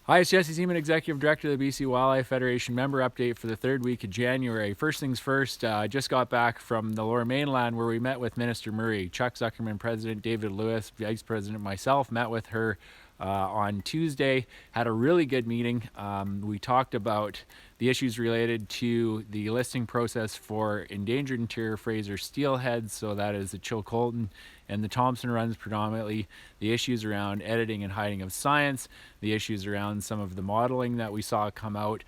Hi, it's Jesse Zeman, Executive Director of the BC Wildlife Federation. Member update for the third week of January. First things first, I just got back from the Lower Mainland where we met with Minister Murray. Chuck Zuckerman, President, David Lewis, Vice President, myself, met with her on Tuesday. Had a really good meeting. We talked about the issues related to the listing process for endangered Interior Fraser Steelhead, so that is the Chilcoltin and the Thompson runs predominantly, the issues around editing and hiding of science, the issues around some of the modeling that we saw come out.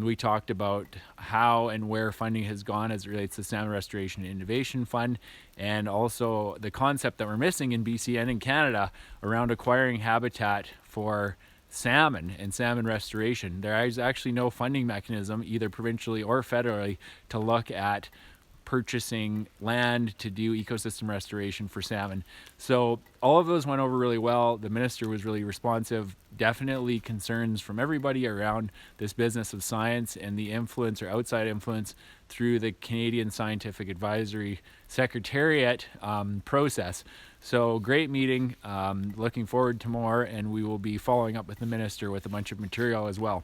We talked about how and where funding has gone as it relates to the Salmon Restoration and Innovation Fund, and also the concept that we're missing in BC and in Canada around acquiring habitat for salmon and salmon restoration. There is actually no funding mechanism, either provincially or federally, to look at purchasing land to do ecosystem restoration for salmon. So all of those went over really well. The minister was really responsive. Definitely concerns from everybody around this business of science and the influence or outside influence through the Canadian Scientific Advisory Secretariat process. So great meeting, looking forward to more, and we will be following up with the minister with a bunch of material as well.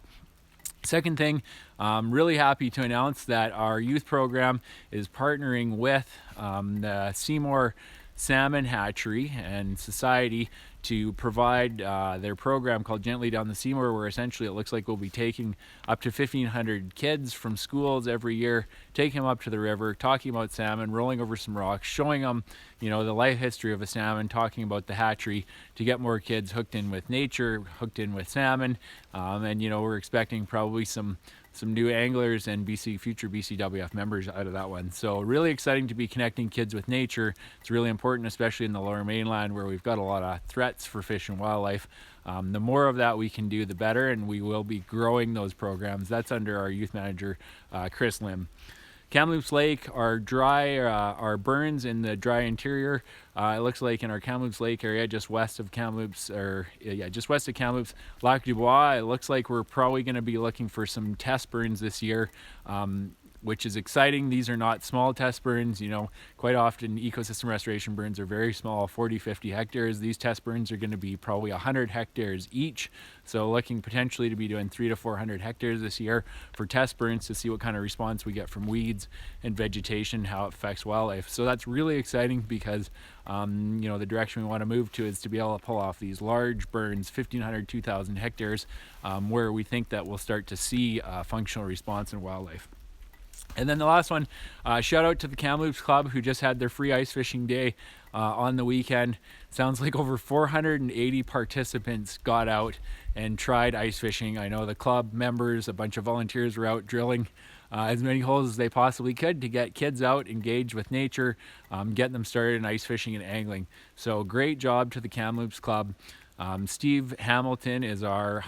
Second thing, I'm really happy to announce that our youth program is partnering with the Seymour Salmon Hatchery and Society to provide their program called Gently Down the Seymour, where essentially it looks like we'll be taking up to 1,500 kids from schools every year, taking them up to the river, talking about salmon, rolling over some rocks, showing them, the life history of a salmon, talking about the hatchery to get more kids hooked in with nature, hooked in with salmon, and we're expecting probably some new anglers and future BCWF members out of that one. So really exciting to be connecting kids with nature. It's really important, especially in the Lower Mainland where we've got a lot of threats for fish and wildlife. The more of that we can do, the better, and we will be growing those programs. That's under our youth manager, Chris Lim. Kamloops Lake, our burns in the dry interior. It looks like in our Kamloops Lake area, just west of Kamloops, Lac du Bois, it looks like we're probably going to be looking for some test burns this year, which is exciting. These are not small test burns. Quite often ecosystem restoration burns are very small, 40, 50 hectares. These test burns are going to be probably 100 hectares each. So looking potentially to be doing 300 to 400 hectares this year for test burns to see what kind of response we get from weeds and vegetation, how it affects wildlife. So that's really exciting because the direction we want to move to is to be able to pull off these large burns, 1,500, 2,000 hectares, where we think that we'll start to see functional response in wildlife. And then the last one, shout out to the Kamloops Club who just had their free ice fishing day on the weekend. Sounds like over 480 participants got out and tried ice fishing. I know the club members, a bunch of volunteers were out drilling as many holes as they possibly could to get kids out, engaged with nature, get them started in ice fishing and angling. So great job to the Kamloops Club. Steve Hamilton is our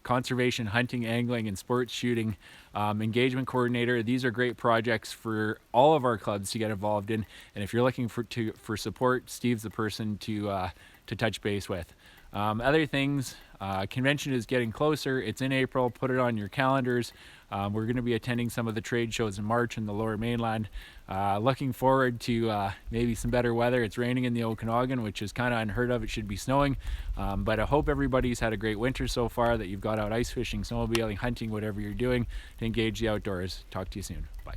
conservation hunting, angling, and sports shooting engagement coordinator. These are great projects for all of our clubs to get involved in, and if you're looking for support, Steve's the person to touch base with. Other things, convention is getting closer. It's in April. Put it on your calendars. We're going to be attending some of the trade shows in March in the Lower Mainland. Looking forward to maybe some better weather. It's raining in the Okanagan, which is kind of unheard of. It should be snowing. But I hope everybody's had a great winter so far, that you've got out ice fishing, snowmobiling, hunting, whatever you're doing to engage the outdoors. Talk to you soon. Bye.